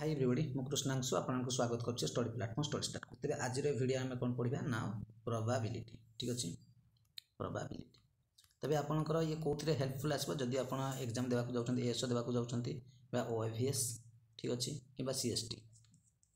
Hi everybody मु कृष्णांशु आपको स्वागत करछे स्टडी प्लेटफॉर्म स्टडी स्टार्ट को। तेरे आज वीडियो आम कौन पढ़ा ना प्रोबेबिलिटी। ठीक अच्छे प्रोबेबिलिटी तबे आपनकर ये कौन हेल्पफुल आसो जदि आप एग्जाम देवाक जाउछन्ती एएसओ देवाक जाउछन्ती बा ओएवीएस ठीक अच्छे कि सीएसटी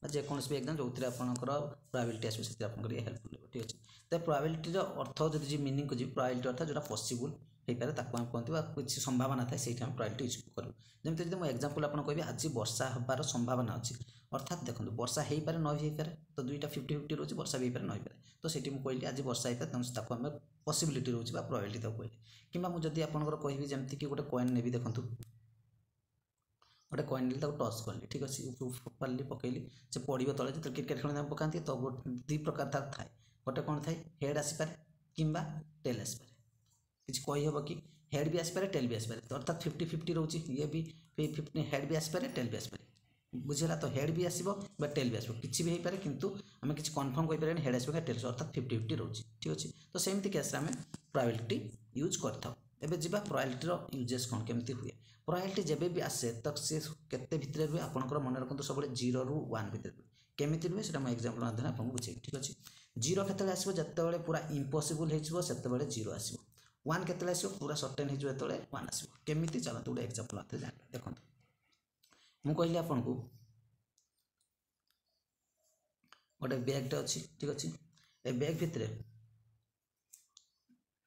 जेकोसी भी एग्जाम जो आपंकर प्रोबेबिलिटी आसो से आपंकर हेल्पफुल हो। ठीक अच्छे तो प्रोबेबिलिटी अर्थ जब मीनिंग को जी प्रोबेबिलिटी अर्थ जो पॉसिबल हो पारे ताको हम कहते किसी संभावना थाए से प्रोबेबिलिटी यूज करूँ। जमी जब मुझे एग्जांपल आपको कहि आज वर्षा हबार संभावना अच्छी अर्थात देखो वर्षा हो पारे न हो पारे तो दुईटा 50-50 रोचे वर्षा भी पारे न हो पारे तो से कहली आज वर्षा हो पारे तेनाली आम पॉसिबिलिटी रोचे प्रोबेबिलिटी कहली कि मुझे आपंकर कहि जमीक गोटे कॉइन नेबी देखूँ गोटे कॉइन ने टच कली ठीक अच्छे पाली पकईली से पड़ो तले जो क्रिकेट खेल पकाती तो दुई प्रकार तार थाए गोटे कौन थाए हेड आसपे कि टेल आसपे किसी कहीहब कि हेड भी आसपे टेल भी आसपे तो अर्थात 50-50 रोचे ये भी 50 हेड भी आसपे टेल भी आसपे बुझेगा तो हेड भी आसो टेल भी आसो किसी भी हो पारे किंतु आम किसी कन्फर्म कहीपर हेड आसपे टेल अर्थात 50-50 रोचे। ठीक अच्छे तो सेमती केस आम प्रोबेबिलिटी यूज करता एबे जीवा प्रोबेबिलिटी यूजेस कौन केमती हुए प्रोबेबिलिटी जेबे भी आसे तो सी केते भितर रुए आपंकर मन रखते सब 0 ରୁ 1 भितर केमिति रुए से एग्जांपल माध्यम आपको बुझे। ठीक अच्छे 0 केतले आसो जत्ते पूरा इम्पॉसिबल हो से 0 आसो 1 केतले आसो पूरा सर्टेन हो 1 आसो केमिति चलते गोटे एग्जांपल आते जान देखो मु कहली आपन को गोटे बैगटे अच्छी। ठीक अच्छे ए बैग भितर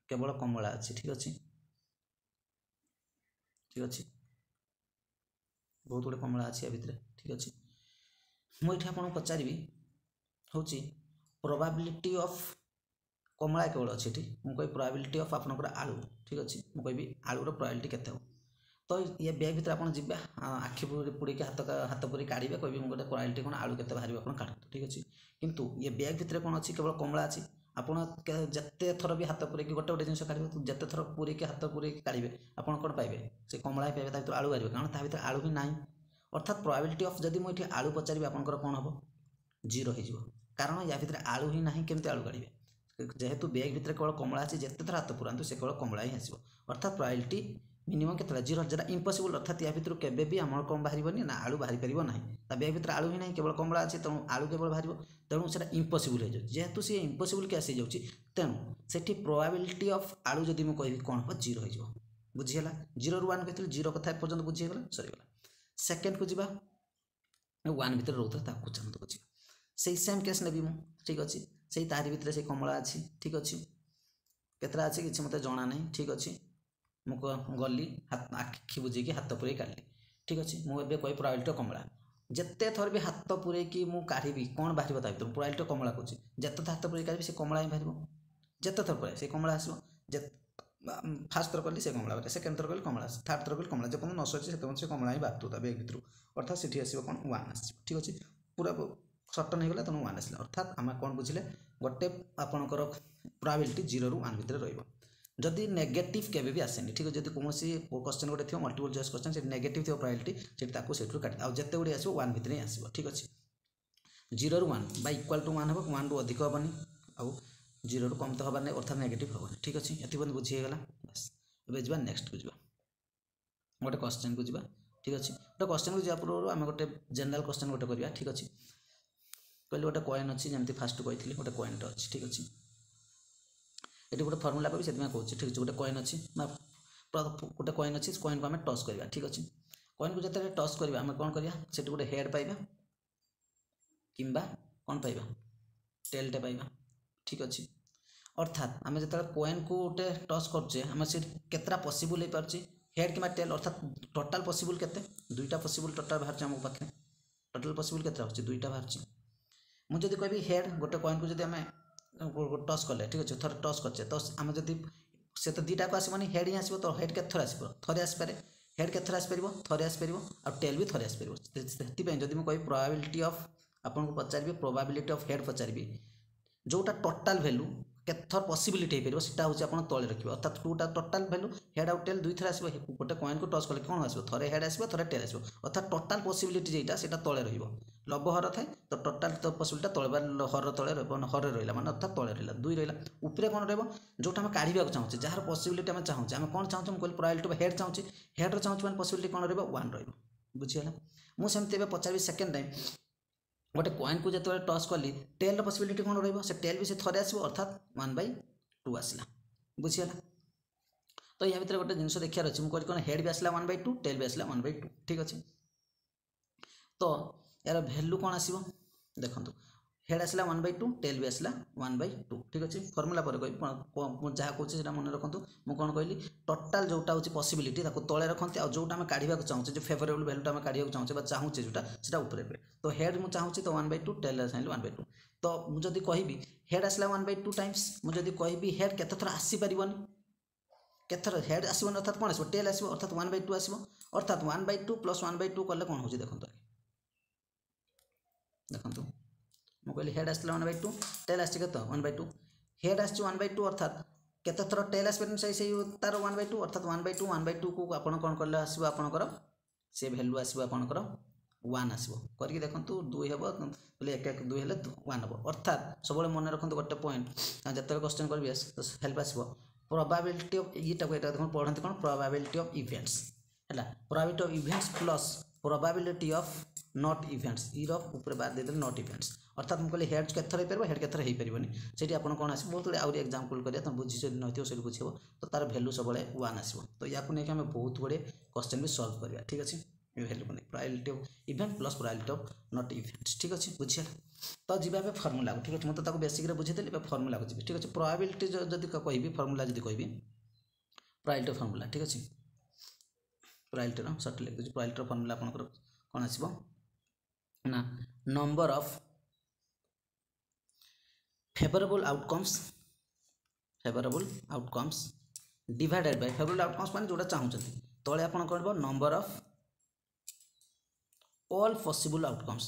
केवल कमला अच्छी। ठीक अच्छे ठीक अच्छे बहुत गुड़े कमला अच्छी या भितर। ठीक अच्छे मुझे आपको पचारि हूँ प्रोबेबिलिटी ऑफ कमला केवल अच्छी मुझे कह प्रोबेबिलिटी ऑफ आपंकर आलू। ठीक अच्छे मुझे आलूर प्रोबेबिलिटी केते हो तो ये बैग भितर आप जी आखि पुड़ी हाथ पुरी काढ़े कह गोटे प्रोबेबिलिटी कौन आलू केते बाहर आप काटते। ठीक अच्छे किंतु ये बैग भितर कौन अच्छी केवल कमला अच्छी आप जिते थर भी हाथ पूरे गोटे गोटे जिन काढ़े जिते थर पूरे हाथ पूरे काढ़े आप कौन पाइबे से कमला ही पाइबे भर आलू बाहर कारण ता भर आलू भी ना अर्थात प्रोबेबिलिटी ऑफ जदि मुझे आलू पचारि आपंकर कौन हम 0 हो कारण या भितर आलू ही ना केमती आलू काढ़े जेहेतु बैग भितर केवल कमला अच्छी जिते थर हाथ पुरातु से केवल कमला ही आसो अर्थात प्रोबेबिलिटी मिनिमम के 0 जरा इम्पॉसिबल अर्थात या भितर केबे भी आम कौन बाहर ना आलू बाहर पार ना बैग भितर आलू ही ना केवल कमला अच्छे तेणु आलू केवल बाहर तेणु से इम्पॉसिबल हो जेहेतु सी इम्पॉसिबल के आसी जाऊँगी तेणु से प्रोबेबिलिटी ऑफ आलू जदि मुझे कह कौन हम 0 हो बुझीगला 0 ରୁ 1 कहते 0 कथा पर्यटन बुझीगला सरीगला सेकेंड को जीवा 1 भितर रोता ताकू चाहते बुझे से सेम केस नेबी मु। ठीक अच्छे से तारी भितर से कमला अच्छी। ठीक अच्छे केतरा अच्छी किसी मत जना ना। ठीक अच्छे मुझे गली आखि बुझे हाथ पूरे काढ़ी। ठीक अच्छे मुझे कही प्रोबेबिलिटी कमला जिते थर भी हाथ पूरे काढ़ी कौन बाहर ता भर प्रोबेबिलिटी कमला कौच जिते हाथ पूरे काढ़ी से कमला ही बाहर जिते थर पूरे से कमला आसो फास्ट थर कली से कमला सेकेंड थर कली कमला थर्ड थर कली कमला जब न सचे से कमला ही बाहर बैग भितर अर्थात से आसो कौन 1 आस। ठीक अच्छे पूरा सर्टन हो गला तेणु 1 आसला अर्थात आम कौन बुझे गोटे आपंकर प्रोबेबिलिटी 0 ରୁ 1 भितर रही नेगेटिव केबे भी आसेनी। ठीक है जब कौन क्वेश्चन गोटे थी मल्टीपल चॉइस क्वेश्चन से नेगेटिव थी प्रोबेबिलिटी से काट आउ जिते गुड़ी आसो 1 भितर ही आसो। ठीक अच्छे 0 ରୁ 1 बा इक्वाल टू 1 हम 1 ରୁ अधिक हेनी आउ 0 ରୁ कम तो हबार नहीं अर्थात नेगेटिव हेनी। ठीक अच्छे ये बुझीगला बस ए जा नेक्स्ट को जी गोटे क्वेश्चन को जी। ठीक अच्छे गोटे क्वेश्चन को जापूर्व आम गोटे जनरल क्वेश्चन गोटे करवा। ठीक अच्छे कहली गोटे कॉइन अच्छी जमी फास्ट कही गोटे कॉइनटे अच्छी। ठीक अच्छे ये गोटे फर्मुला कही से कहूँ। ठीक अच्छे गोटे कॉइन अच्छी गोटे कॉइन अच्छी कॉइन को आम टस करवा। ठीक अच्छे कॉइन को जिते टस करवा आम कौन करवा से गोटे हेड पाइबा कि कौन पाइबा टेलटे पाइबा। ठीक अच्छे अर्थात आम जो कॉइन को गोटे टस करुचे आम से केतरा पॉसिबल हो पार्चे हेड कि टेल अर्थात टोटाल पॉसिबल केते 2टा पॉसिबल टोटाल बाहर आम पाखे टोटाल पॉसिबल केतरा होची 2टा बाहर मुझे जब कहि हेड गोटे कॉइन को जब आम टस कले। ठीक अच्छे थोड़े टस करचे तो आम जब से तो 2टा को आसबनी हेड ही आसो तो हेड के थर आस थे आसपे हेड के थर आसपर थे आसपर आ टेल भी थे आसपर से जब मुझे कहि प्रोबेबिलिटी ऑफ आपको पचारि प्रोबेबिलिटी ऑफ हेड पचारि जोटा टोटाल वैल्यू केथर पॉसिबिलिटी हो पार हूँ आप तले रखिए अर्थात टूटा टोटाल वैल्यू हेड आउ टेल 2 थर आसो गोटे कॉइन को टच कले कौन आसो थे हेड आसो थे टेल आसो अर्थात टोटाल पॉसिबिलिटी जेटा से तले रब हर थाए तो टोटाल तो पॉसिबिलिटी तले हर तले हर रहा माने अर्थात तले रहा 2 रहा उपरे कौन रोटा आम काढ़ा चाहूँ जहाँ पॉसिबिलिटी आम चाहूँ आम कौन चाहूँ मुझे प्रोबेबिलिटी हेड चाहूँ हेड्र चाहूँ मैंने पॉसिबिलिटी कौन 1 रहा बुझीगला मुझे सेमती पचारि सेकेंड टाइम गोटे कॉइन को जो टॉस कली टेल पॉसिबिलिटी कौन रही से टेल भी से थे आसो अर्थात 1/2 आसला बुझीगला तो या भितर गोटे जिन देखार अच्छे मुझे कौन हेड भी आसला 1/2 टेल भी आसला 1/2 ठीक अच्छे तो यार भैल्यू कौन आसो देखो हेड आसला 1/2 टेल भी आसला 1/2 ठीक अच्छे फर्मुला पर कह जहाँ कहे मन रखु मुझे कौन कहली टोटाल जोटा हूँ पॉसिबिलिटी तले रखते और जोटा काढ़ा चाहूँ जो फेवरेबल भैल्यूटा काढ़ा चाहूँ चाहूँ जोटा ऊपर तो हेड मुझे चाहूँ तो 1/2 टेल चाहली 1/2 तो मुझे कहि हेड आसला 1/2 टाइम्स मुझे कहि हेड केत थर आसीपार केथर हेड आसो अर्थात कौन आसो टेल आसो अर्थात 1/2 आसो अर्थात 1/2 प्लस 1/2 कले कौन हो देखो देखो मुझे कहली हेड आसला 1/2 टेल आस 1/2 हेड आस 1/2 अर्थात केत थर टेल आसपार से तार 1/2 अर्थात 1/2 को आप कौन कले आसो आपंकर से भैल्यू आसो आपंकर 1 आसो करके देखो 2 हे बोले 1 1 2 हेल्ले 1 हम अर्थात सब मन रखते गोटे पॉइंट जिते क्वेश्चन करी हेल्प आसो प्रोबेबिलिटी ऑफ ये देखो पढ़ते कौन प्रोबेबिलिटी ऑफ इवेंट्स है probability of events plus probability of not events ईरफ ऊपर बाद देते नॉट इवेंट्स अर्थात मुझे कहली हेड केथर हो हेड केथर हो पारे से आप कौन आस बहुत गुड आउरी एग्जांपल करिया तुम बुझी जब नथियो से बुझेब तो तार भैल्यू सब 1 आसो तो या नहीं आम बहुत गुड़े क्वेश्चन भी सॉल्व करिया ठीक अच्छे भैल्यू को नहीं probability of event plus probability of not events ठीक अच्छे बुझे तो जीवा फर्मुला को ठीक अच्छे मुझे बेसिक बुझेदेली फर्मुला को जी ठीक अच्छे प्रोबेबिलिटी जब कहि फर्मुला जब कहि प्रोबेबिलिटी फर्मुला ठीक अच्छे प्रोबेबिलिटी सर्ट लिख दूसरी प्रोबेबिलिटी फर्मुला आपंकर कौन आसो ना number of favourable outcomes divided by favourable outcomes मान जोटा चाहते तले आप कौन number of all possible outcomes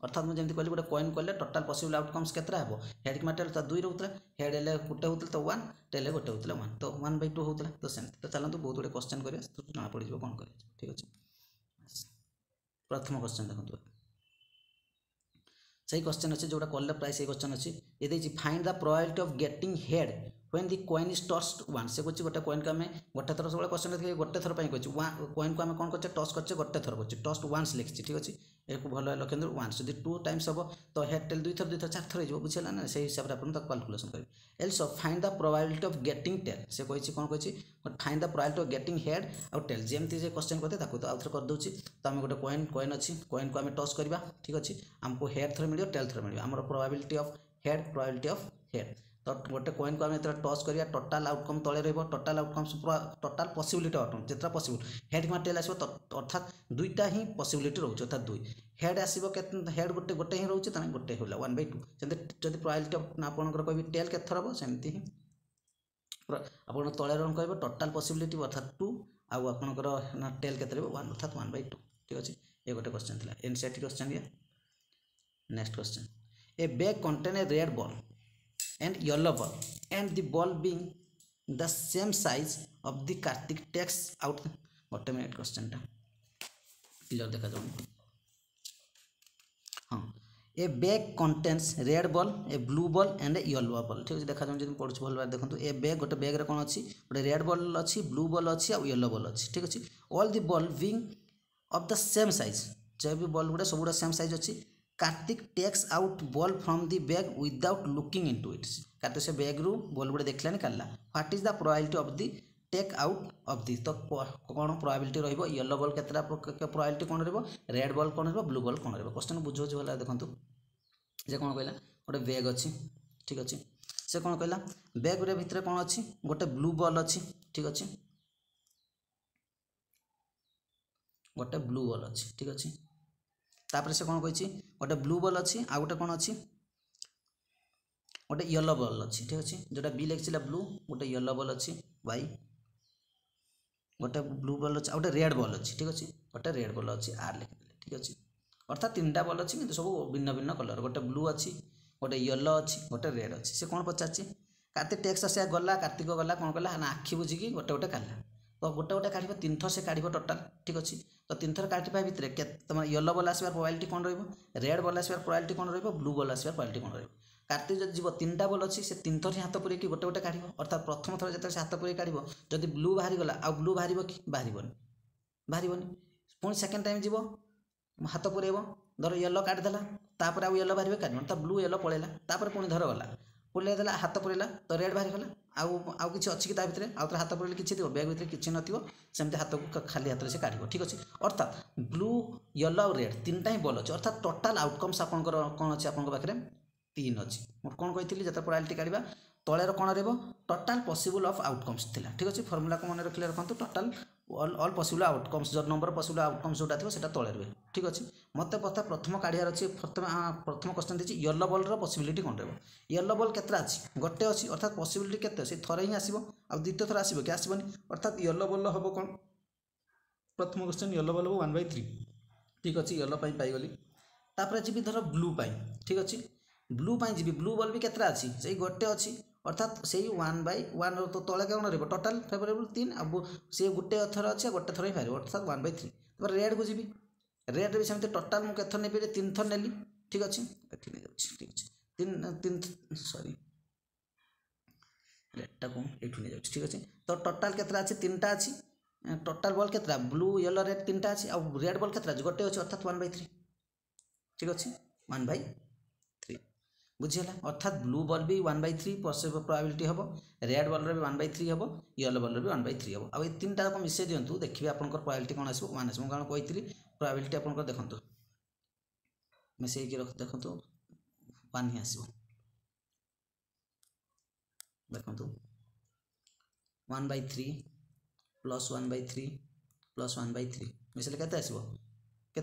अर्थात मुझे कहली गोटे कॉइन कले टोटाल पॉसिबल आउटकम्स केतरा हे हेड की मार्टेल तो 2 रोला हेड हेल्ले गोटे होता तो 1 टेल गोटे होता 1 तो 1/2 होता तो सेमती तो चलते बहुत गुड़े क्वेश्चन करिया जना पड़ कौन कर ठीक अच्छे प्रथम क्वेश्चन देखो सही क्वेश्चन अच्छे जोटा कल प्राय सही क्वेश्चन अच्छे ये देखिए find the probability of getting head when the coin is tossed 1 से कुछ गोटे कॉइन को आम गोटे थर सब क्वेश्चन देखिए गोटे थर कॉइन को आम कौन कर टॉस कर गोटे थर कर टॉस्ट 1 लिखी ठीक अच्छे एक भल लक्ष्य 1 जब 2 टाइम्स हम तो हेड टेल 2 थर 4 थर हो बुझेगा ना से हिसाब से आप कैलकुलेशन करेंगे also find the probability of getting tail से कही कौन कही find the probability of getting head और टेल जमती क्वेश्चन करते तो आउे कर दूसरी तो आम गोटे कॉइन अच्छी कॉइन को आम टॉस करवा ठीक अच्छे आमको हेड थर मिले टेल थर मिले आम प्रोबेबिलिटी ऑफ हेड तो गोटे कॉइन को आम जो टॉस करिया टोटाल आउटकम तले total outcomes total possibility outcome जितना पॉसिबल हेड में टेल आसो अर्थात दुईटा ही पॉसिबिलिटी रोचे अर्थात 2 हेड आसो हेड गोटे गोटे ही रोचे तेज गोटे होला 1/2 जब प्रोबेबिलिटी आपंकर कह टेल के थर हम सेमती ही आप तले रन कह टोटाल पॉसिबिलिटी अर्थात 2 आपंकर टेल के 1 अर्थात 1/2 ठीक अच्छे ये गोटे क्वेश्चन था एनसीईआरटी क्वेश्चन ये next question A bag contain a red ball and yellow ball and the ball being the same size of the Karthik takes out what a minute question टा clear देखा जाओ हाँ ए bag contains red ball A blue ball and A yellow ball ठीक है देखा जाओ जब पढ़ुछ भल भाव देखो ए बैग गोटे बैग रे कौन अच्छी गोटे रेड बॉल अच्छी ब्लू बॉल अच्छी और येलो बॉल अच्छी ठीक अच्छे all the ball being of the same size जो भी बॉल गुड़ा सब गुड़ा सेम साइज अच्छी Kartik takes out ball from the bag without looking into it Kartik से बैग रु बॉल गुड़ा देखलानी काला what is the probability of the take out of the तो कौन प्रोबेबिलिटी रहिबो येलो बॉल केतरा प्रोबेबिलिटी कौन रहिबो रेड बॉल कौन रहिबो ब्लू बॉल कौन रहिबो क्वेश्चन बुझो जो होला देखंतु जे कौन कहला गोटे बैग अच्छी ठीक अच्छे से कौन कहला बैग रे भितर कौन अच्छी गोटे ब्लू बॉल अच्छी ठीक अच्छे गोटे ब्लू बॉल अच्छी ठीक अच्छे तापर से कौन कही गोटे ब्लू बॉल अच्छी आ गोटे कौन अच्छी गोटे येलो बॉल अच्छी ठीक अच्छे जोटा बी लिखा ब्लू गोटे येलो बॉल अच्छी वाई गोटे ब्लू बॉल अच्छी गोटे रेड बॉल अच्छी ठीक अच्छे गोटे रेड बॉल अच्छी आर लिखिदेले ठीक अच्छे अर्थात 3टा बॉल अच्छी कि सब भिन्न भिन्न कलर गोटे ब्लू अच्छी गोटे येलो अच्छी गोटे रेड अच्छी से कौन पचार कार्तिक टेक्स आसिया गला कार्तिक गला कौन कला ना आखि बुझिकी गोटे गोटे काला तो गोटे गोटे काढ़ 3 थर से काढ़ टोटाल ठीक अच्छे तो 3 थर काटा भितर तुम येलो बॉल आसबार प्रोबेबिलिटी कौन रेड बॉल आसबार प्रोबेबिलिटी कौन ब्लू बॉल आसबार प्रोबेबिलिटी कौन कार्तिक जब जीव 3टा बॉल अच्छी से 3 थर हाथ पूरे गोटे गोटे काढ़ अर्थात प्रथम थर जो हाथ पूरे काढ़ जब ब्लू बाहरी गला आ ब्लू बाहर कि बाहर पुणी सेकेंड टाइम जीव हाथ पुरेब धर येलो काटिदेला तापर आउ येलो बाहर काट तो ब्लू येलो पलैला तापर पुणी धर गला पुरले देला हाथ पुरेला तो रेड बाहर गला आउ किसी अच्छी कि भितर आउ थे हाथ पुरेले किसी बैग भितर किसी नथिबो सेमती हाथ को खाली हाथ से काढ़ ठीक अच्छे अर्थात ब्लू येलो और रेड 3टा ही बॉल अच्छे अर्थात टोटाल आउटकम्स आपंकर कौन अच्छे आप पाखे 3 अच्छी मुझे कौन कही जो प्रोबेबिलिटी काढ़ा तलेर कौन रहा टोटाल पॉसिबल ऑफ आउटकम्स थिला ठीक अच्छे फर्मूला को मन रखिले रखु टोटाल ऑल पॉसिबल आउटकम्स जो नंबर पॉसिबल आउटकम्स जोटा थी सेटा तले रहे ठीक अच्छे मत पता प्रथम काढ़ार अच्छे प्रथम क्वेश्चन देखिए येलो बॉल पॉसिबिलिटी कौन रहा येलो बॉल केतरा अच्छी गोटे अच्छी अर्थात पॉसिबिलिटी केते से थरे ही आसीबो आ द्वितीय थर आसीबो कि आसीबोनी अर्थात येलो बॉल हम कौन प्रथम क्वेश्चन येलो बॉल 1/3 ठीक अच्छे येलो पाइगली तापर जी धर ब्लू ठीक अच्छे ब्लू जी ब्लू बॉल भी केतरा अच्छी से गोटे अच्छी अर्थात से 1/1 तो तले कौन रहा टोटाल फेवरेबल 3 अब सी गोटे थर अच्छे गोटे थर ही बाहर अर्थात 1/3 तापर रेड को जी रेड भी सेमती टोटाल मुझे केथर ने 3 थर नेली ठीक अच्छे ठीक अच्छे तीन सॉरी रेडटा को ये ठीक अच्छे तो टोटाल केतरा अच्छे 3टा अच्छी टोटाल बॉल केतरा ब्लू येलो रेड 3टा अच्छी आ रेड बॉल केतरा गोटे अच्छे अर्थात 1/3 ठीक अच्छे 1/3 बुझीगला अर्थात ब्लू बॉल भी 1/3 प्रोबेबिलिटी हम रेड बॉल भी 1/3 हम येलो बॉल भी 1/3 हम आ 3टा को मिसई दिंतु देखिए आप प्रोबेबिलिटी कौन आसो 1 आसो कारण कही प्रोबेबिलिटी आप देखो मिसई देखो 1 ही आसो देखो 1/3 प्लस 1/3 प्लस 1/3 मिसले केते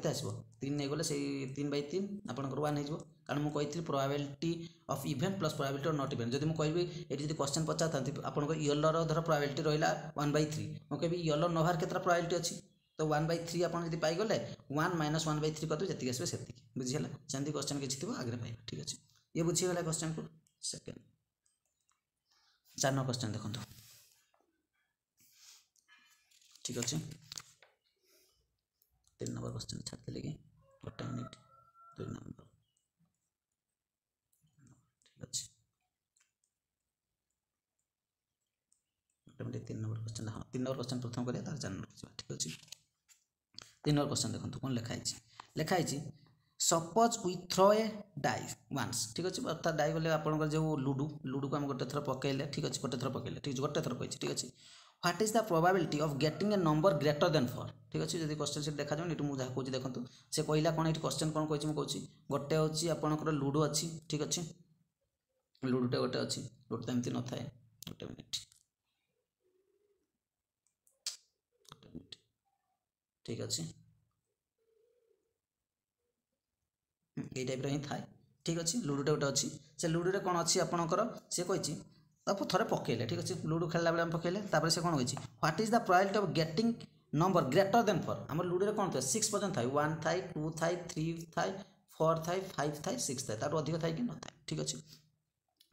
आसो 3 नहीं गले से 3/3 आपंकर 1 हो कारण मुझे कही probability of event plus probability of not event जब मुझे कहि ये क्वेश्चन पचार था आपको येलो धर प्रोबेबिलिटी रहा 1/3 मुझे कहि येलो नोभार केतरा प्रोबेबिलिटी अच्छी तो 1/3 आप पाइगले 1 - 1/3 कर जी आसो से बुझीगला सेमती क्वेश्चन किसी थी आगे पाइबा ठीक अच्छे ये बुझीगला क्वेश्चन को सेकेंड 4 नंबर क्वेश्चन देखो ठीक अच्छे 3 नंबर क्वेश्चन छाड़ते लगे गोटे मिनिट 2 नंबर ठीक अच्छे गोटे मिनिट 3 नंबर क्वेश्चन हाँ 3 नंबर क्वेश्चन प्रथम करिया तार 4 नंबर ठीक अच्छे 3 नंबर क्वेश्चन देखो कौन लिखाई suppose we throw a die once ठीक अच्छे अर्थात डाई बोले आप जो लुडू को आम गोटे थर पकड़े ठीक अच्छे गोटे थर पकड़े ठीक है गोटे थर कही ठीक अच्छे what is the probability of getting a number greater than 4 ठीक अच्छे जब क्वेश्चन से देखा जाए मुझे कौन देखो से कहला कौन ये क्वेश्चन कौन कही मुझे गोटे अच्छी आपंकर लुडो अच्छी ठीक अच्छे लुडोटे गोटे अच्छी लुडो तो एमती न था गोटे मिनिट ठीक अच्छे ये टाइप ही थाए ठीक अच्छे लुडोटे गोटे अच्छी से लुडो कौन अच्छी आपंकर सी कही तापर थोड़े पकड़े ठीक अच्छे लुडो खेलला बेले पकड़े तापर से कौन कही what is the probability of getting number greater than 4 आम लुडो कौन था 6 पर्यटन था 1 था 2 था 3 था 4 था 5 था 6 था तार अधिक था कि न था ठीक अच्छे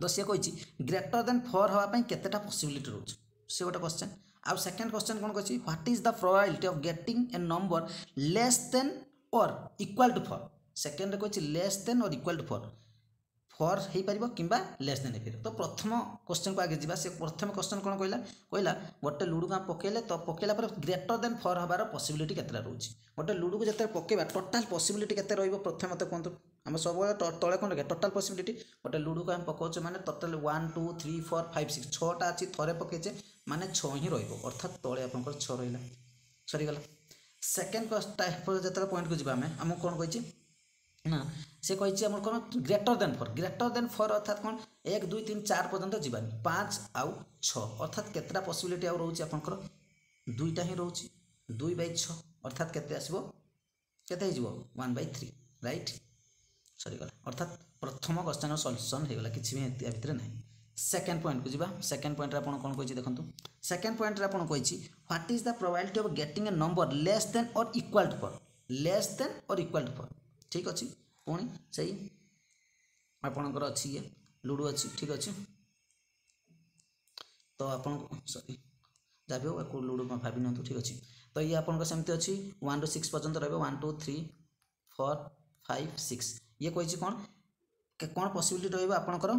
तो सी कही ग्रेटर देन 4 हाँपाई केतेटा पॉसिबिलिटी रोचे से गोटे क्वेश्चन आउ सेकेंड क्वेश्चन कौन कही what is the probability of getting a number less than और इक्वल टू 4 सेकेंड कही लेस देन और इक्वल टू 4 हो पार कि लेस देन हो तो प्रथम क्वेश्चन को आगे जावा से प्रथम क्वेश्चन कौन कहला गोटे लुडू को पकड़े तो पकड़ा पर ग्रेटर देन 4 हबार पॉसिबिलिटी केतटा रोचे गोटे लुडू को जिते पकड़ा टोटाल पॉसिबिलिटी केते रहिबो प्रथम मत कहतु आम सब तले कौन रखा टोटाल पॉसिबिलिटी गोटे लुडू को आम पकाचे माने टोटाल 1 2 3 4 5 6 6टा अच्छी थरे पकईचे माने 6 ही रहिबो अर्थात तले आप 6 रहा सरीगला सेकेंड टाइप जो पॉइंट को जी आम कौन कही ना से कही आम कौन ग्रेटर देन 4 अर्थात कौन 1 2 3 4 पर्यंत जीवानी 5 आउ 6 अर्थात केतटा पॉसिबिलिटी आउ रोचे आपंकर 2टा ही रोचे 2/6 अर्थात केते आसीबो केते हिजबो 1/3 राइट सरीगला अर्थात प्रथम क्वेश्चन सॉल्यूशन हो गला किछि भी या भितर नहीं सेकेंड पॉइंट को जीवा सेकेंड पॉइंट रे आपण कोन कहि देखंतु सेकेंड पॉइंट रे आपण कहि what is the probability of getting a number less than और इक्वल टू 4 ठीक अच्छे पुणी सही आपणकर अच्छी ये लुडो अच्छी ठीक अच्छे तो आप सॉरी जहाँ भी हो लुडो भावी नि ठीक अच्छे तो ये आपको सेमती अच्छी 1 ରୁ 6 पर्यंत रहा 1 2 3 4 5 6 ये कही कौन कौन पॉसिबिलिटी रहिबो आपनकर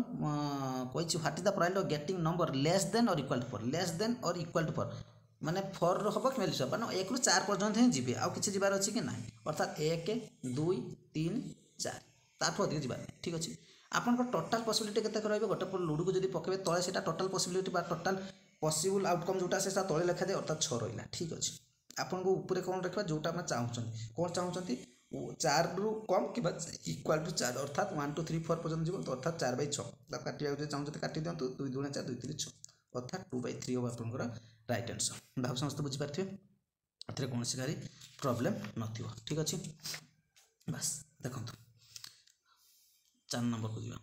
कहिछि what is the probability of getting number less than और इक्वल टू 4 लेस देन और इक्वल टू 4 माने 4 रो हबो कि वैल्यू सब माने 1 रु 4 पर्यंत ही जीबे आ किछि जिबार अछि कि नाही अर्थात 1 2 3 4 ताठो अधिक जिबार नाही ठीक अछि आपनकर टोटल पॉसिबिलिटी केते रहइबो गोटे पर लूडू को जदी पकेबे तळे सेटा टोटल पॉसिबिलिटी बा टोटल पॉसिबल आउटकम जोटा सेटा तळे लिखा दे अर्थात 6 रहिला ठीक अछि आपन को ऊपर कोन रखबा जोटा हम चाहउछन कोन चाहउछन 4 रु कम कि इक्वल टू 4 अर्थात 1 2 3 4 पर्यंत जीव तो अर्थात 4/6 दा काटिया जे चाहउछन काटि दियंतु 2 2 4 2 3 6 अर्थात 2/3 होबा आपनकर राइट आंसर भाव समस्त बुझी पारथिबे अथरे कोनसी कारी प्रॉब्लम नथिबो ठीक अछि बस देखंतु 4 नंबर को जीवा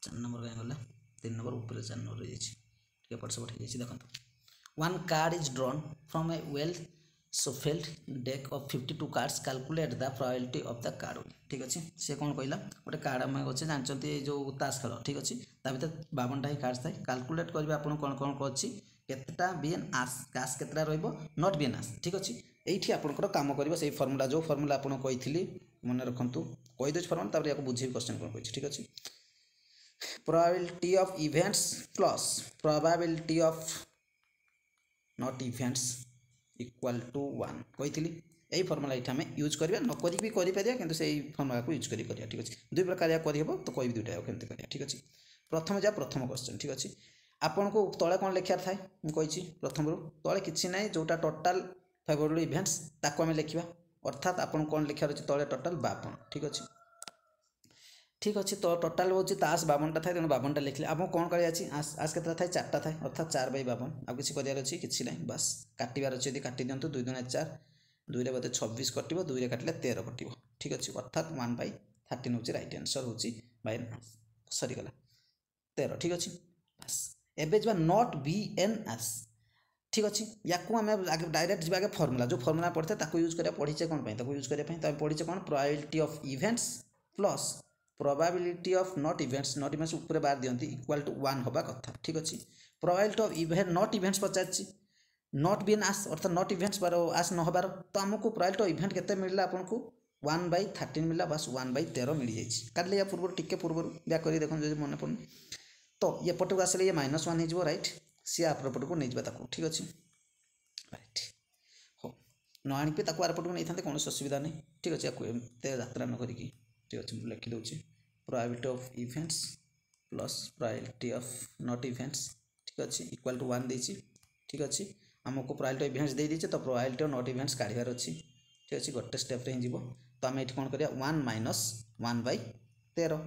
4 नंबर कहीं गला 3 नंबर ऊपर 4 नंबर रही ठीक पट सब ठीक देखो one card is drawn from a well shuffled deck of 52 cards calculate the probability of the card ठीक अच्छे से कौन कहला गोटे कार्ड आम अच्छे जानते जो ताश खेल ठीक अच्छे ता भर 52टा ही कार्ड्स थाए कैलकुलेट करेंगे आप कौन कौन अच्छी केतेटा बीएन आस काश केतेटा रहिबो नॉट बीएन आस ठीक अच्छे ये आपंकर कम कर से फर्मुला जो फर्मुला आपको कही मन रखु कहीदे फर्मुला तापर या बुझे क्वेश्चन कौन कही ठीक अच्छे probability of events plus probability of not events equal to 1 कही यही फर्मुला ये आम यूज करवा नक भी करें कि से फर्मुला को यूज करा ठीक अच्छे दुई प्रकार करहब तो कह दुईटा केमती करा ठीक अच्छे प्रथम जा प्रथम क्वेश्चन ठीक अच्छे आपन को तले कौन लिखार थाए मुझे प्रथम तले किसी ना जोटा टोटाल फेवरेबल इवेंट्स ताको आम लिखा अर्थात आपन कौन लिखार अच्छे तले टोटाल 52 ठीक अच्छे ठीक अच्छे तो टोटाल हूँ ताश 52टा थाए तेणु 52टा लिखले आपको कौन कर आस के थाए 4टा थाए अर्थात 4/52 आउ किसी करार अच्छी किसी ना बस काटार अच्छे यदि काटी दिंतु 2 2 4 2 रे बोधे 26 कटो 2 रे काटिले 13 कटो ठीक अच्छे अर्थात 1/13 हूँ रईट आंसर हूँ सरीगला 13 ठीक अच्छे बस एवं जा नॉट बी एन आस ठीक अच्छे या आम आगे डायरेक्ट जी आगे फर्मुला जो फर्मुला पढ़ते यूज करा पढ़ीचे कौन यूज करें पढ़ीचे कौन probability of events plus probability of not events ऊपर बार दियंती इक्वल टू 1 होबा कथा ठीक अच्छे probability of event not events पचार नॉट बीन आस अर्थात नॉट इवेंट्स बार आस न हबार तो आमको प्रोबेबिलिटी ऑफ इवेंट केते मिलला आपको 1/13 मिलला बस 1/13 मिल जाइए काटले या पूर्व टिके पूर्व बैक करी देखो जो मन पड़े तो ये पट को आसले ये -1 हो राइट सी आपट को नहीं जाता ठीक अच्छे राइट हो न आनिपे ताको आरपट को नहीं था कौन असुविधा नहीं ठीक अच्छे एमते यात्रा न करी ठीक अच्छे मुझे लिखिदे probability of events plus probability of not events ठीक अच्छे इक्वल टू 1 देछि ठीक अच्छे आमको प्रोबेबिलिटी ऑफ इवेंट्स दे दीजिए तो प्रोबेबिलिटी ऑफ नॉट इवेंट्स काढ़ार अच्छी ठीक अच्छे गोटे स्टेप रे ही तो आम ये कौन करिया 1 - 1/13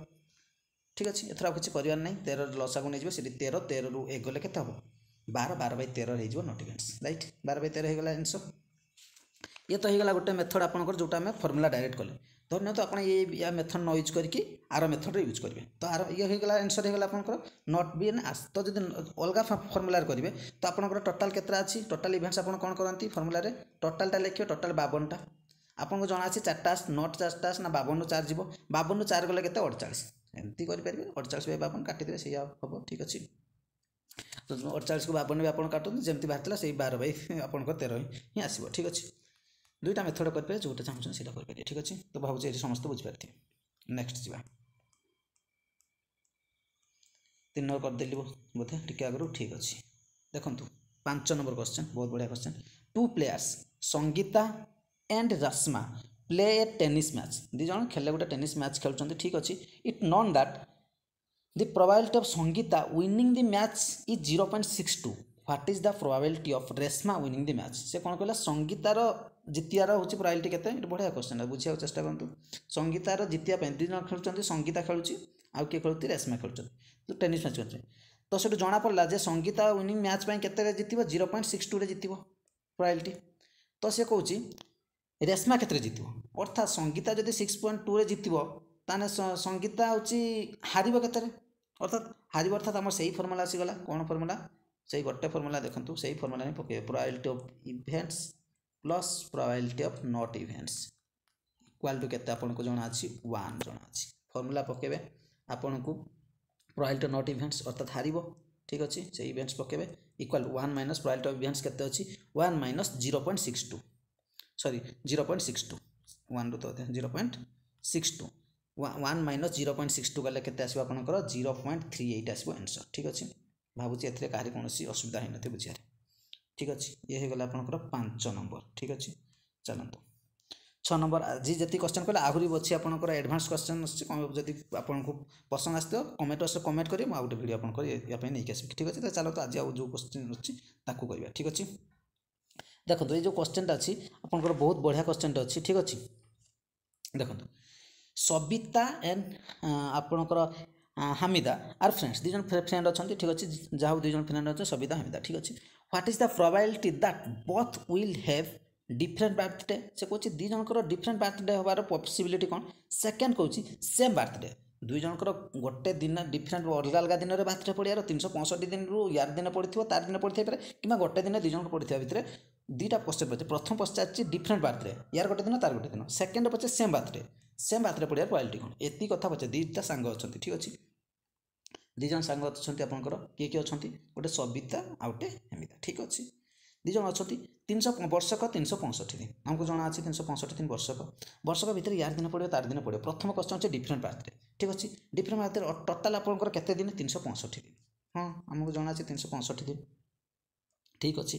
ठीक अच्छे एथर किसी करार ना 13 लसा को नहीं से 13 रु 1 गले के 12 12/13 हो नॉट इवेंट्स राइट 12/13 होगा आंसर ये तो होगा गोटे मेथड आपंकर जोटा आम फर्मुला डायरेक्ट कले धरना तो आप या मेथड न यूज करके आर मेथड यूज करेंगे तो आर ये होगा आंसर होगा आपंकर नॉट बी एन आस तो जब अलग फर्मुला करेंगे तो आपंकर टोटाल केतरा अच्छी टोटाल इवेंट्स आप कौन करती फर्मुला टोटालटा लिखे टोटाल 52टा आपको जना अच्छे 4टा नॉट 4टा ना 52 रु 4 जीव 52 रु 4 गले के 48 एमती करेंगे 48/52 काटिदेवे से हम ठीक अच्छे तो 48 को 52 भी आप काटते जमी बाहर से 12/13 ही आसो ठीक अच्छे दुईटा मेथड करेंगे जोटा चाहूँ से करेंगे ठीक अच्छे तो भावुँ ये समस्त बुझीपारे नेक्स्ट जा 3 नंबर करदेली बोधे टी आगु ठीक अच्छे देखो 5 नंबर क्वेश्चन बहुत बढ़िया question 2 players Sangeeta and Rashma play a tennis match दी जन खेल गोटे टेनिस मैच खेलुंट ठीक अच्छे it known that the probability of Sangeeta winning the match is 0.62 what is the probability of Reshma winning the match से कौन कहला संगीतार जितियार हूँ प्रोबेबिलिटी केते बढ़िया क्वेश्चन है बुझे चेष्टा करूँ संगीतार जितिया दुई जन खेलुंट संगीता खेलुची आउ किए खेलुती रेशमा खेलुं तो टेनिस मैच खेलुचे तो से जना पड़ा जे संगीता विनिंग मैच के जित 0.62 जित प्रोबेबिलिटी तो सी कौच रेशमा क्षेत्र जित अर्थात संगीता जब 6.2 जित ताने संगीता हूँ हार के अर्थात हार अर्थात आम से फर्मुला आसीगला कौन फर्मुला से गोटे फर्मुला देखो से फर्मुला ही पकड़े probability of events plus probability of not events equal to केते आपको जना अच्छी 1 जना अच्छी फर्मुला पकेबे आपन को प्रोबेबिलिटी ऑफ नॉट इवेंट्स अर्थात हार ठीक अच्छे से इवेंट्स पकेबे इक्वल 1 - प्रोबेबिलिटी ऑफ इवेंट्स केते अच्छी 1 - 0.62 सॉरी 0.62 1 रु तो 0.62 1 माइनस 0.62 गले केते आसीबो आपनकर 0.38 आसीबो आंसर ठीक अछि भाबुची एथरे काहे कोनोसी असुविधा हे नथे बुझियारे ठीक अछि ये हे गला आपनकर 5 नंबर ठीक अछि चलंतु 6 नंबर आज जति क्वेश्चन कहले आहुरी बछि आपनकर एडवांस क्वेश्चन जति आपनको पसंद आस्तो कमेंट बॉक्स कमेंट करियो म आउट वीडियो आपनकर या पे नै केस ठीक अछि त चलो तो आज आ जो क्वेश्चन अछि ताकू करिया ठीक अछि देखो ये जो क्वेश्चन ता अछि आपनकर बहुत बढ़िया क्वेश्चन ता अछि ठीक अछि देखो सबिता एंड आपनकर हामिदा आर फ्रेंड्स दुजन फ्रेंड अच्छा ठीक अच्छे जहाँ दुजन फ्रेंड अच्छे सबिता हामिदा ठीक अच्छे what is the probability that both will have different birthday से कहूँ दुई जनकर डिफरेंट बर्थडे हबार पॉसिबिलिटी कौन सेकेंड कहूँ सेम बर्थडे दुई जनकर गोटे दिन डिफरेंट अलग अलग दिन में बर्थडे पड़ियार 365 दिन रु यार दिन पड़े तार दिन पड़े पारे कि गोटे दिन दुई जन पड़े भितर दुईटा क्वेश्चन पचे प्रथम पचार डिफरेंट बर्थडे यार गोटे दिन तार गोटे दिन सेकेंड पचे सेम बर्थडे पड़ियार प्रोबेबिलिटी कौन एति कथा पचे दुईटा सांग अच्छा ठीक अच्छे दुई जन सांग अच्छा आपंकर किए किए अच्छा गोटे सबिता आउटे हेमिदा ठीक अच्छे दुई जन अच्छा 300 वर्षक 365 दिन आमको जना अच्छे 365 दिन वर्षक भितर यार दिन पड़े तार दिन पड़े प्रथम क्वेश्चन अच्छे डिफरेंट बर्थडे ठीक अच्छे डिफरेंट बर्थडे टोटाल आपंकर केते दिन 365 दिन हाँ आमको जना अच्छे 365 दिन ठीक अच्छे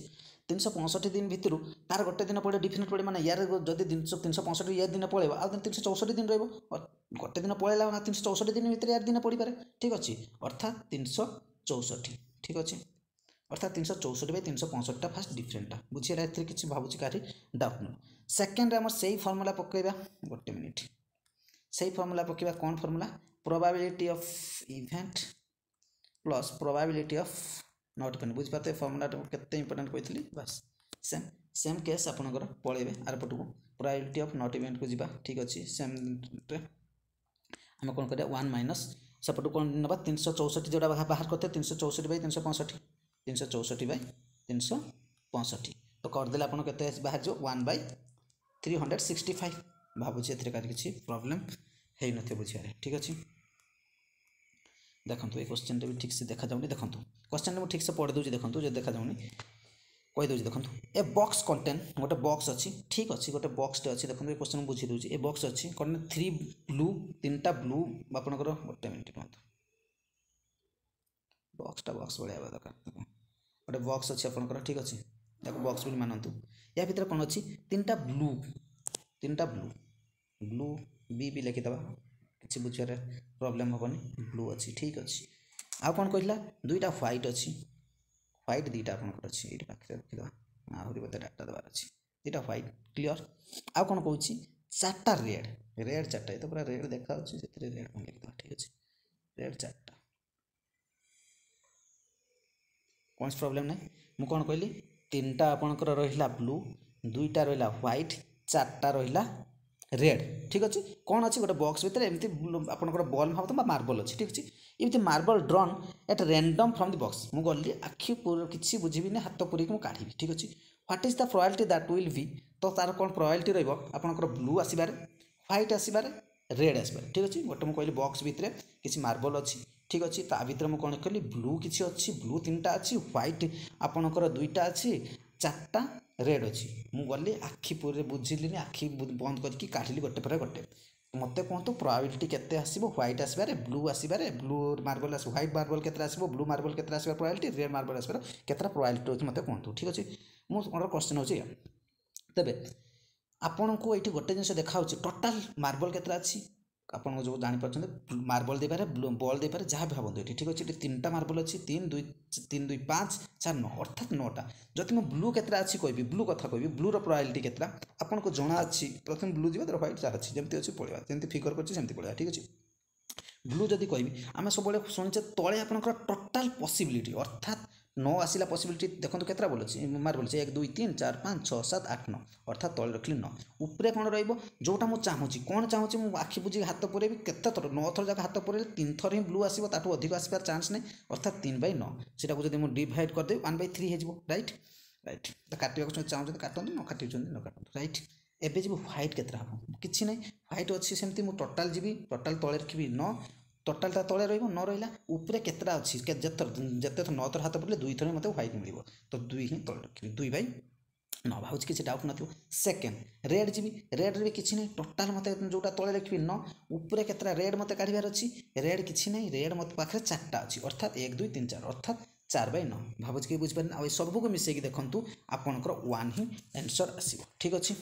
365 दिन भितर तार गोटे दिन पड़े डिफरेंट पड़े माने यार जदि 365 यार दिन पड़े आ 364 दिन रहा गोटे दिन पड़ेगा 364 दिन भितर यार दिन पड़ पारे ठीक अच्छे अर्थात 364 ठीक अच्छे अर्थात 364 बै 365 फास्ट डिफरेंटा बुझीरा ए किसी भावुँ कहीं डाउट नुह सेकेंड आम से फर्मूला पकेबा गोटे मिनिट से फर्मूला पकेबा कौन formula probability of event plus probability of not event बुझीपारे फर्मूला केते इंपोर्टेंट कही बस सेम सेम केस आपंकर पलैबे आर पटक प्रोबेबिलिटी ऑफ नॉट इवेंट को जीवा ठीक अच्छे सेम आम कौन करिया 1 माइनस सेपटू कौन ना 364 जोड़ा बाहर करते 364 बै 365 364 बै 365 तो करदे आप बाहर जो 1/365 भावुँ ए किसी प्रोब्लेम है न बुझे ठीक अच्छे देखो ये क्वेश्चन भी ठीक से देखा जाऊनी देखो क्वेश्चन मुझे ठीक से पढ़ी दूसरी देखो जो देखा जाऊनी कहीदे देखो ए बॉक्स कंटेन गोटे बॉक्स अच्छी ठीक अच्छे गोटे बॉक्सटे अच्छी देखो ये क्वेश्चन बुझी दूसरी ए बॉक्स अच्छी कंटेन 3 ब्लू 3टा ब्लू आपंकर गोटे मिनट रुहतु बॉक्सटा बॉक्स भाया हवा दरकार गोटे बॉक्स अच्छी आपंकर ठीक अच्छे या बॉक्स भी मानतु या भर कौन अच्छी 3टा ब्लू ब्लू बी लिखिदे किसी बुझे प्रोब्लेम हेनी ब्लू अच्छी ठीक अच्छे आउ कौन कहला 2टा व्हाइट अच्छी व्हाइट 2टा आपंकर अच्छी ये पाखे रखीद आहरी बोलते डाटा देवार अच्छी 2टा व्हाइट क्लीयर आउ कौन कौन 4टा रेड 4टा ये तो पूरा रेड देखा रेड कौन लिखिद ठीक अच्छे रेड 4टा कौन प्रोब्लेम ना मुझे कौन कहली 3टा आपंकर रहा ब्लू 2टा रहा व्हाइट 4टा रहा रेड ठीक अच्छे कौन अच्छी गोटे बॉक्स भितर एमती आपंकर बॉल भाव तो मार्बल अच्छी ठीक अच्छे ये marble drawn at random from the box मुझे गली आखि किसी बुझी हाथ पूरी काढ़ी ठीक अच्छे what is the probability that will be तो तार कौन प्रोबेबिलिटी रहा ब्लू आसबार व्हाइट आसबार रेड आसबार ठीक अच्छे गोटे मुझे कहली बॉक्स भितर किसी मार्बल अच्छी ठीक अच्छे ता भर मुझे कौन कहली ब्लू किसी अच्छी ब्लू 3टा अच्छी व्हाइट आपणकर 2टा अच्छी 4टा रेड अच्छी मुझे गली आखि पूरे बुझिली आखि बंद करके काढ़ी गोटे पर गोटे मत कहतु प्रोबेबिलिटी केते आसीबो व्हाइट आसबार ब्लू आसबार ब्लू मार्बल आस व्हाइट मार्बल केते आसीबो ब्लू मार्बल केते आसबार प्रोबेबिलिटी रेड मार्बल आसबार केतरा प्रोबेबिलिटी होची मते कहतु ठीक अच्छे मोर क्वेश्चन होची तबे आपन को एठी गोटे जिंस देखा होची टोटल मार्बल केतरा अछि आपन जो जानि परछन मार्बल दे पारे बॉल दे पारे जहाँ भी भावନ୍ତୁ एठी ठीक अच्छे 3टा मार्बल अच्छी 3 2 5 4 9 अर्थात 9टा जदि मैं ब्लू केतरा अच्छी कहबी ब्लू कथा कहबी ब्लूर प्रोबेबिलिटी केतरा आपन को जना अच्छी प्रथम ब्लू जीवा तर व्हाइट 4 अच्छी जमती अच्छी पळेबा जमती फिगर करछि सेमती पळेबा ठीक अच्छे ब्लू जदि कहबी आम सब शुणे तले आपंकर टोटाल पॉसिबिलिटी अर्थात 9 आसला पॉसिबिलिटी देखो केतरा बोल अच्छे मार्बल 1 2 3 4 5 6 7 8 9 अर्थात तले रखली 9 उपरे कौन रोटा मुझे चाहूँगी कौन चाहूँगी मुझे आखि बुझी हाथ पुरेबी केते थर 9 थर जाक हाथ पुरेल 3 थर ही ब्लू आसो ताठू अधिक आसबार चान्स नहीं अर्थात 3/9 से जब मुझे डिवाइड करदेवी 1/3 हो राइट राइट तो काटा चाहूँ काटते न काटुच्च न काटते राइट एवं जी व्हाइट केतरा हम कि ना व्हाइट अच्छी सेमती मुझे टोटाल जी टोटाल तले रखी 9 टोटाल तले रही न रहा उपरे केतरा अच्छी जिते 9 थर हाथ पड़े 2 थर मत व्हाइट मिल तो 2 ही तले रखी 2/9 न भावुँ किसी डाउट नथिबो। सेकेंड रेड जी रेड रे किसी नहीं टोटाल मत जोटा तले लिखी न उपरे केतरा रेड मत काढ़ार अच्छी रेड किसी नहीं रेड मत पाखे 4टा अच्छी अर्थात 1 2 3 4 अर्थात 4/9 भावुँ कि बुझिपारे आ सबको मिसेकी देखु आपणकर 1 ही आंसर आसो। ठीक अच्छे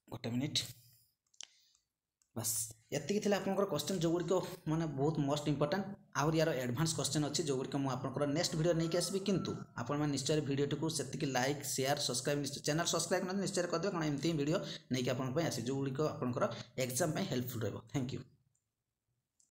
गोटे मिनिट बस एति आपंकर क्वेश्चन जो गुड़िक माने बहुत मोस्ट इंपोर्टेंट आउर यार एडवांस क्वेश्चन अच्छी जो गुड़िक मुझे नेक्स्ट वीडियो नहीं आसबि किंतु आपण निश्चय वीडियो टी से like share subscribe channel subscribe निश्चय करदे कारण एमती वीडियो नहीं आसी जो गुड़िक आपंकर एग्जाम हेल्पफुल रही। Thank you.